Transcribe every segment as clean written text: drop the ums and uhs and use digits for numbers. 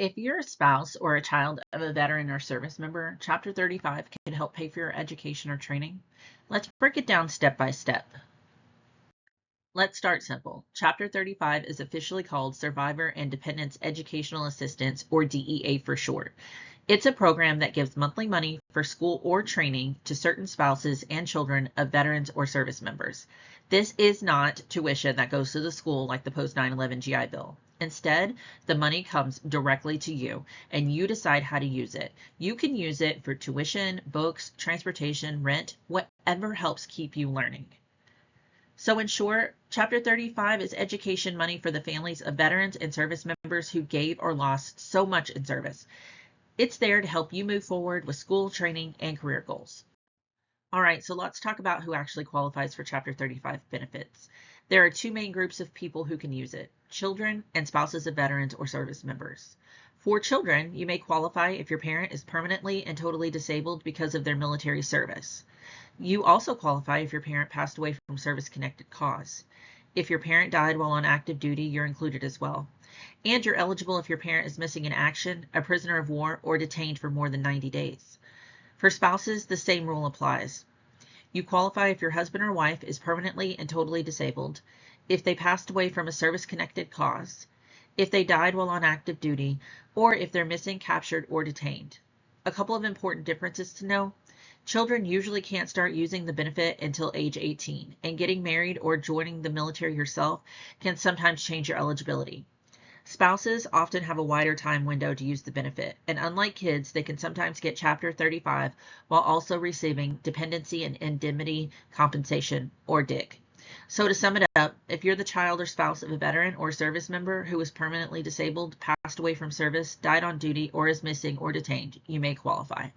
If you're a spouse or a child of a veteran or service member, Chapter 35 can help pay for your education or training. Let's break it down step by step. Let's start simple. Chapter 35 is officially called Survivor and Dependents Educational Assistance, or DEA for short. It's a program that gives monthly money for school or training to certain spouses and children of veterans or service members. This is not tuition that goes to the school like the post 9/11 GI Bill. Instead, the money comes directly to you and you decide how to use it. You can use it for tuition, books, transportation, rent, whatever helps keep you learning. So in short, Chapter 35 is education money for the families of veterans and service members who gave or lost so much in service. It's there to help you move forward with school, training, and career goals. All right, so let's talk about who actually qualifies for Chapter 35 benefits. There are two main groups of people who can use it: children and spouses of veterans or service members. For children, you may qualify if your parent is permanently and totally disabled because of their military service. You also qualify if your parent passed away from service-connected cause. If your parent died while on active duty, you're included as well. And you're eligible if your parent is missing in action, a prisoner of war, or detained for more than 90 days. For spouses, the same rule applies. You qualify if your husband or wife is permanently and totally disabled, if they passed away from a service-connected cause, if they died while on active duty, or if they're missing, captured, or detained. A couple of important differences to know. Children usually can't start using the benefit until age 18, and getting married or joining the military yourself can sometimes change your eligibility. Spouses often have a wider time window to use the benefit, and unlike kids, they can sometimes get Chapter 35 while also receiving dependency and indemnity compensation, or DIC. So to sum it up, if you're the child or spouse of a veteran or service member who is permanently disabled, passed away from service, died on duty, or is missing or detained, you may qualify.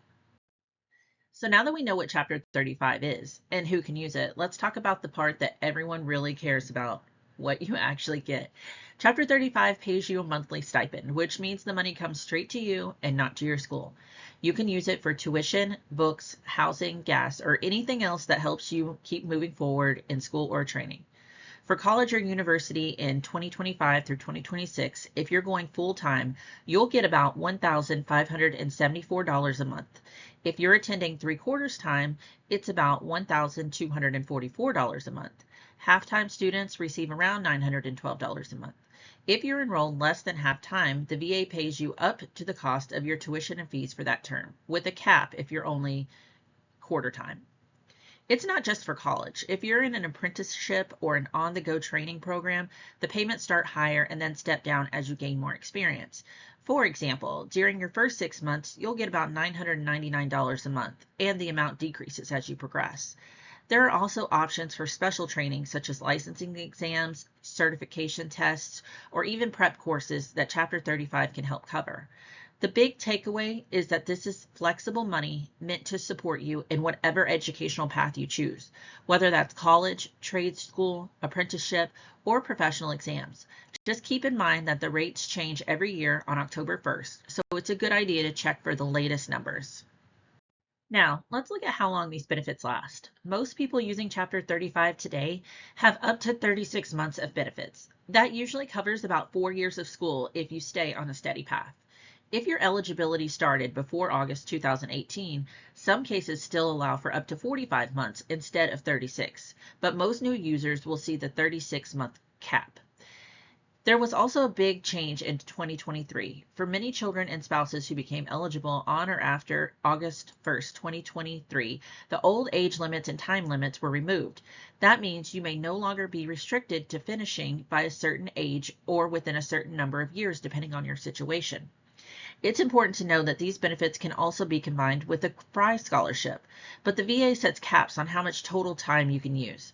So now that we know what Chapter 35 is and who can use it, let's talk about the part that everyone really cares about: what you actually get. Chapter 35 pays you a monthly stipend, which means the money comes straight to you and not to your school. You can use it for tuition, books, housing, gas, or anything else that helps you keep moving forward in school or training. For college or university in 2025 through 2026, if you're going full-time, you'll get about $1,574 a month. If you're attending 3/4 time, it's about $1,244 a month. Half-time students receive around $912 a month. If you're enrolled less than half-time, the VA pays you up to the cost of your tuition and fees for that term, with a cap if you're only quarter-time. It's not just for college. If you're in an apprenticeship or an on-the-go training program, the payments start higher and then step down as you gain more experience. For example, during your first 6 months, you'll get about $999 a month, and the amount decreases as you progress. There are also options for special training such as licensing exams, certification tests, or even prep courses that Chapter 35 can help cover. The big takeaway is that this is flexible money meant to support you in whatever educational path you choose, whether that's college, trade school, apprenticeship, or professional exams. Just keep in mind that the rates change every year on October 1st, so it's a good idea to check for the latest numbers. Now, let's look at how long these benefits last. Most people using Chapter 35 today have up to 36 months of benefits. That usually covers about 4 years of school if you stay on a steady path. If your eligibility started before August 2018, some cases still allow for up to 45 months instead of 36, but most new users will see the 36-month cap. There was also a big change in 2023. For many children and spouses who became eligible on or after August 1st, 2023, the old age limits and time limits were removed. That means you may no longer be restricted to finishing by a certain age or within a certain number of years, depending on your situation. It's important to know that these benefits can also be combined with a prize scholarship, but the VA sets caps on how much total time you can use.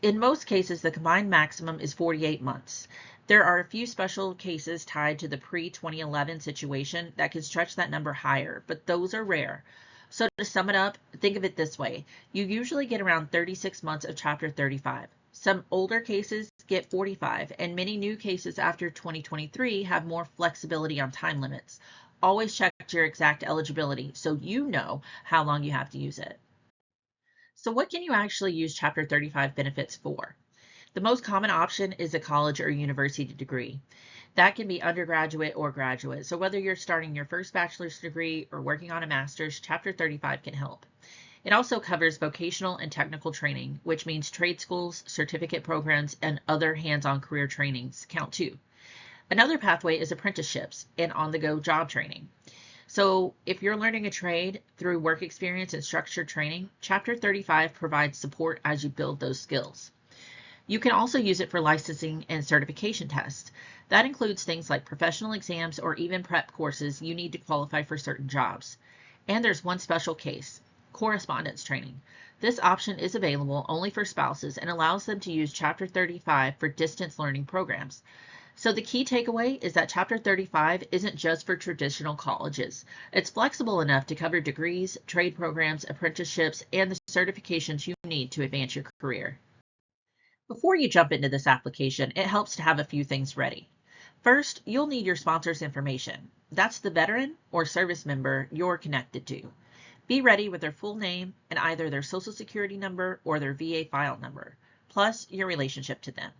In most cases, the combined maximum is 48 months. There are a few special cases tied to the pre-2011 situation that can stretch that number higher, but those are rare. So to sum it up, think of it this way. You usually get around 36 months of Chapter 35. Some older cases get 45, and many new cases after 2023 have more flexibility on time limits. Always check your exact eligibility so you know how long you have to use it. So what can you actually use Chapter 35 benefits for? The most common option is a college or university degree. That can be undergraduate or graduate. So whether you're starting your first bachelor's degree or working on a master's, Chapter 35 can help. It also covers vocational and technical training, which means trade schools, certificate programs, and other hands-on career trainings count too. Another pathway is apprenticeships and on-the-go job training. So if you're learning a trade through work experience and structured training, Chapter 35 provides support as you build those skills. You can also use it for licensing and certification tests. That includes things like professional exams or even prep courses you need to qualify for certain jobs. And there's one special case, correspondence training. This option is available only for spouses and allows them to use Chapter 35 for distance learning programs. So the key takeaway is that Chapter 35 isn't just for traditional colleges. It's flexible enough to cover degrees, trade programs, apprenticeships, and the certifications you need to advance your career. Before you jump into this application, it helps to have a few things ready. First, you'll need your sponsor's information. That's the veteran or service member you're connected to. Be ready with their full name and either their Social Security number or their VA file number, plus your relationship to them.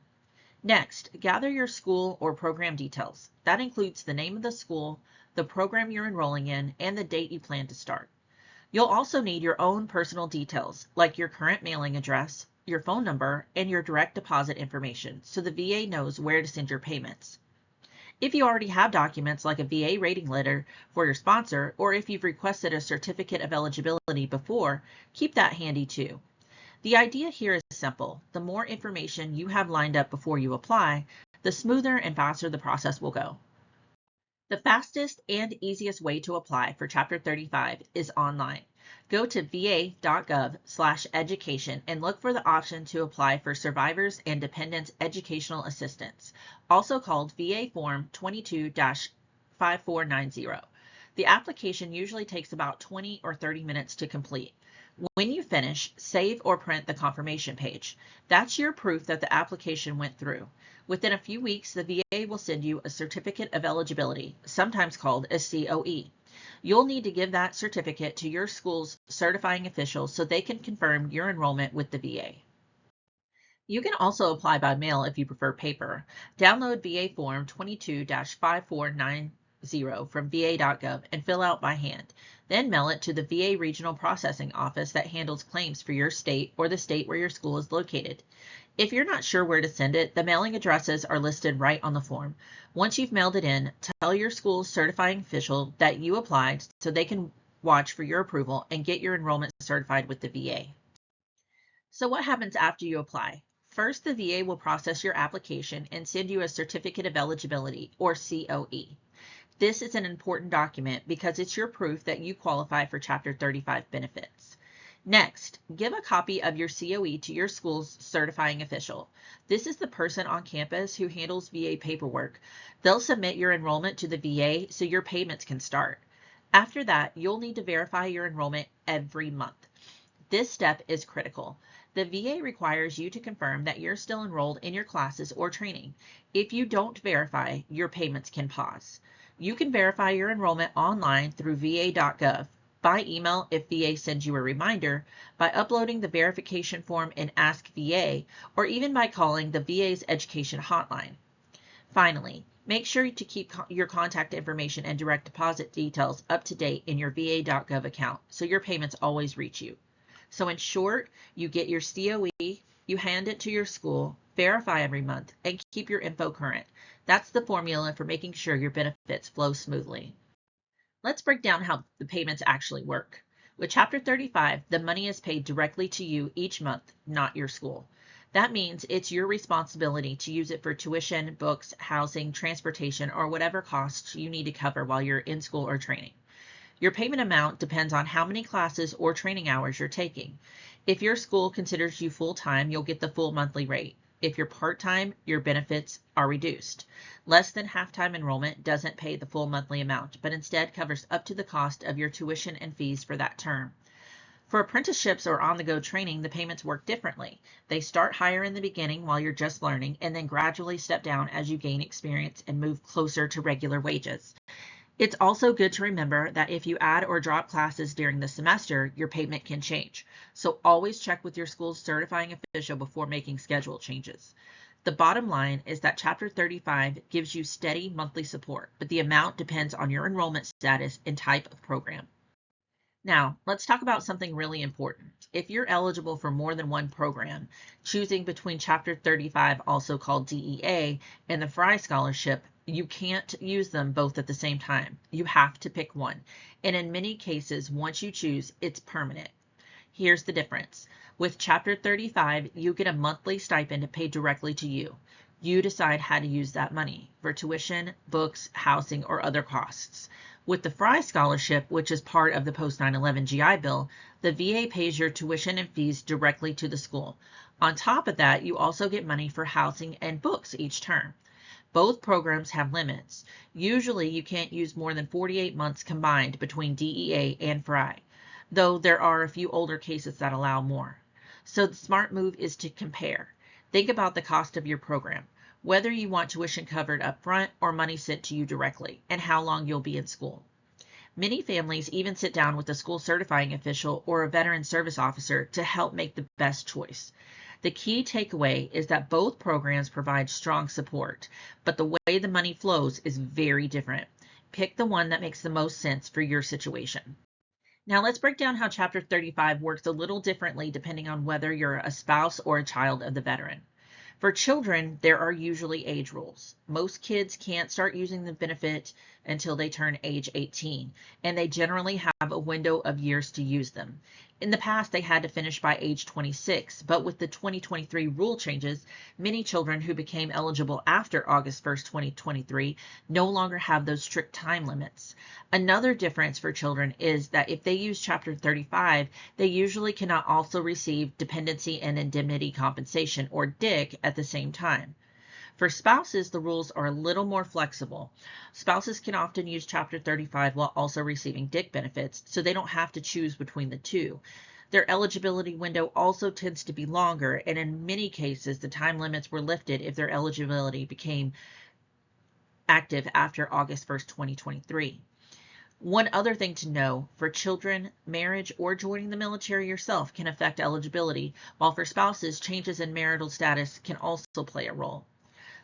Next, gather your school or program details. That includes the name of the school, the program you're enrolling in, and the date you plan to start. You'll also need your own personal details, like your current mailing address, your phone number, and your direct deposit information, so the VA knows where to send your payments. If you already have documents like a VA rating letter for your sponsor, or if you've requested a certificate of eligibility before, keep that handy too. The idea here is simple. The more information you have lined up before you apply, the smoother and faster the process will go. The fastest and easiest way to apply for Chapter 35 is online. Go to VA.gov/education and look for the option to apply for Survivors and Dependents Educational Assistance, also called VA Form 22-5490. The application usually takes about 20 or 30 minutes to complete. When you finish, save or print the confirmation page. That's your proof that the application went through. Within a few weeks, the VA will send you a certificate of eligibility, sometimes called a COE. You'll need to give that certificate to your school's certifying official so they can confirm your enrollment with the VA. You can also apply by mail if you prefer paper. Download VA Form 22-5490 from VA.gov and fill out by hand. Then mail it to the VA Regional Processing Office that handles claims for your state or the state where your school is located. If you're not sure where to send it, the mailing addresses are listed right on the form. Once you've mailed it in, tell your school's certifying official that you applied so they can watch for your approval and get your enrollment certified with the VA. So what happens after you apply? First, the VA will process your application and send you a Certificate of Eligibility, or COE. This is an important document because it's your proof that you qualify for Chapter 35 benefits. Next, give a copy of your COE to your school's certifying official. This is the person on campus who handles VA paperwork. They'll submit your enrollment to the VA so your payments can start. After that, you'll need to verify your enrollment every month. This step is critical. The VA requires you to confirm that you're still enrolled in your classes or training. If you don't verify, your payments can pause. You can verify your enrollment online through VA.gov, by email if VA sends you a reminder, by uploading the verification form in Ask VA, or even by calling the VA's education hotline. Finally, make sure to keep your contact information and direct deposit details up to date in your VA.gov account so your payments always reach you. So in short, you get your COE, you hand it to your school, verify every month, and keep your info current. That's the formula for making sure your benefits flow smoothly. Let's break down how the payments actually work. With Chapter 35, the money is paid directly to you each month, not your school. That means it's your responsibility to use it for tuition, books, housing, transportation, or whatever costs you need to cover while you're in school or training. Your payment amount depends on how many classes or training hours you're taking. If your school considers you full-time, you'll get the full monthly rate. If you're part-time, your benefits are reduced. Less than half-time enrollment doesn't pay the full monthly amount, but instead covers up to the cost of your tuition and fees for that term. For apprenticeships or on-the-go training, the payments work differently. They start higher in the beginning while you're just learning, and then gradually step down as you gain experience and move closer to regular wages. It's also good to remember that if you add or drop classes during the semester, your payment can change. So always check with your school's certifying official before making schedule changes. The bottom line is that Chapter 35 gives you steady monthly support, but the amount depends on your enrollment status and type of program. Now, let's talk about something really important. If you're eligible for more than one program, choosing between Chapter 35, also called DEA, and the Fry Scholarship, you can't use them both at the same time. You have to pick one. And in many cases, once you choose, it's permanent. Here's the difference. With Chapter 35, you get a monthly stipend paid directly to you. You decide how to use that money for tuition, books, housing, or other costs. With the Fry Scholarship, which is part of the post 9/11 GI Bill, the VA pays your tuition and fees directly to the school. On top of that, you also get money for housing and books each term. Both programs have limits. Usually, you can't use more than 48 months combined between DEA and Fry, though there are a few older cases that allow more. So the smart move is to compare. Think about the cost of your program, whether you want tuition covered up front or money sent to you directly, and how long you'll be in school. Many families even sit down with a school certifying official or a veteran service officer to help make the best choice. The key takeaway is that both programs provide strong support, but the way the money flows is very different. Pick the one that makes the most sense for your situation. Now let's break down how Chapter 35 works a little differently depending on whether you're a spouse or a child of the veteran. For children, there are usually age rules. Most kids can't start using the benefit until they turn age 18, and they generally have a window of years to use them. In the past, they had to finish by age 26, but with the 2023 rule changes, many children who became eligible after August 1st, 2023 no longer have those strict time limits. Another difference for children is that if they use Chapter 35, they usually cannot also receive dependency and indemnity compensation, or DIC, at the same time. For spouses, the rules are a little more flexible. Spouses can often use Chapter 35 while also receiving DIC benefits, so they don't have to choose between the two. Their eligibility window also tends to be longer, and in many cases, the time limits were lifted if their eligibility became active after August 1st, 2023. One other thing to know, for children, marriage or joining the military yourself can affect eligibility, while for spouses, changes in marital status can also play a role.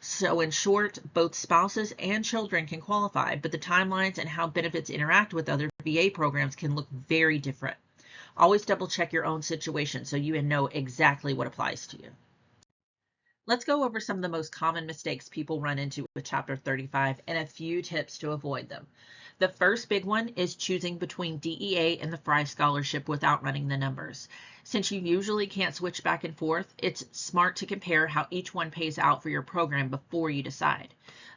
So in short, both spouses and children can qualify, but the timelines and how benefits interact with other VA programs can look very different. Always double check your own situation so you know exactly what applies to you. Let's go over some of the most common mistakes people run into with Chapter 35 and a few tips to avoid them. The first big one is choosing between DEA and the Fry Scholarship without running the numbers. Since you usually can't switch back and forth, it's smart to compare how each one pays out for your program before you decide.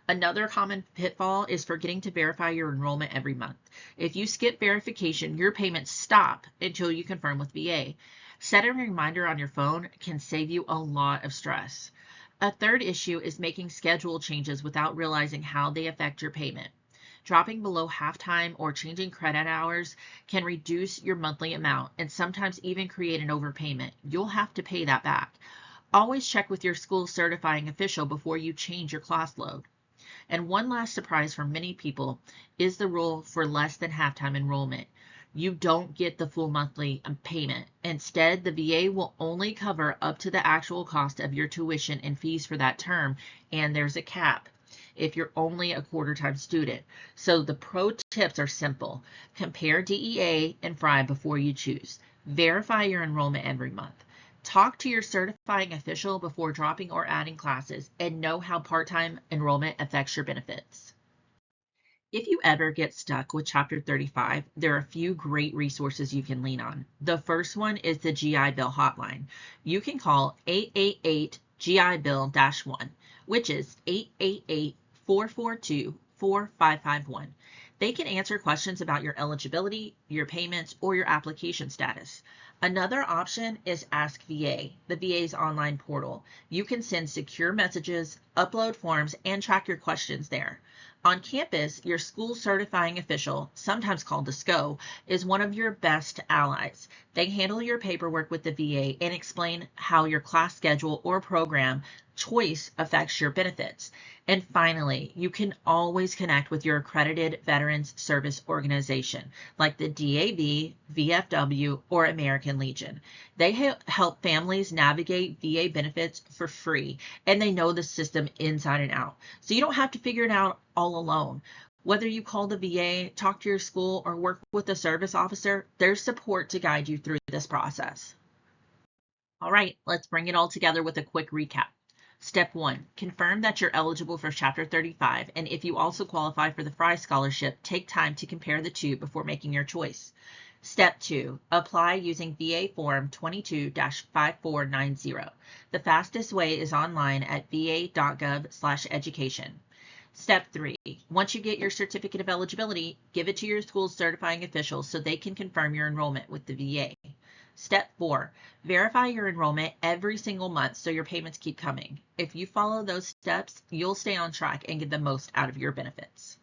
Another common pitfall is forgetting to verify your enrollment every month. If you skip verification, your payments stop until you confirm with VA. Setting a reminder on your phone can save you a lot of stress. A third issue is making schedule changes without realizing how they affect your payment. Dropping below halftime or changing credit hours can reduce your monthly amount and sometimes even create an overpayment. You'll have to pay that back. Always check with your school certifying official before you change your class load. And one last surprise for many people is the rule for less than halftime enrollment. You don't get the full monthly payment. Instead, the VA will only cover up to the actual cost of your tuition and fees for that term, and there's a cap if you're only a quarter-time student. So the pro tips are simple. Compare DEA and Fry before you choose. Verify your enrollment every month. Talk to your certifying official before dropping or adding classes, and know how part-time enrollment affects your benefits. If you ever get stuck with Chapter 35, there are a few great resources you can lean on. The first one is the GI Bill hotline. You can call 888-GI-Bill-1, which is 888-442-4551. They can answer questions about your eligibility, your payments, or your application status. Another option is Ask VA, the VA's online portal. You can send secure messages, upload forms, and track your questions there. On campus, your school certifying official, sometimes called the SCO, is one of your best allies. They handle your paperwork with the VA and explain how your class schedule or program choice affects your benefits. And finally, you can always connect with your accredited Veterans Service Organization like the DAV, VFW, or American Legion. They help families navigate VA benefits for free, and they know the system inside and out. So you don't have to figure it out all alone. Whether you call the VA, talk to your school, or work with a service officer, there's support to guide you through this process. All right, let's bring it all together with a quick recap. Step 1, confirm that you're eligible for Chapter 35, and if you also qualify for the Fry Scholarship, take time to compare the two before making your choice. Step 2, apply using VA Form 22-5490. The fastest way is online at VA.gov/education. Step 3, once you get your certificate of eligibility, give it to your school's certifying officials so they can confirm your enrollment with the VA. Step 4, verify your enrollment every single month so your payments keep coming. If you follow those steps, you'll stay on track and get the most out of your benefits.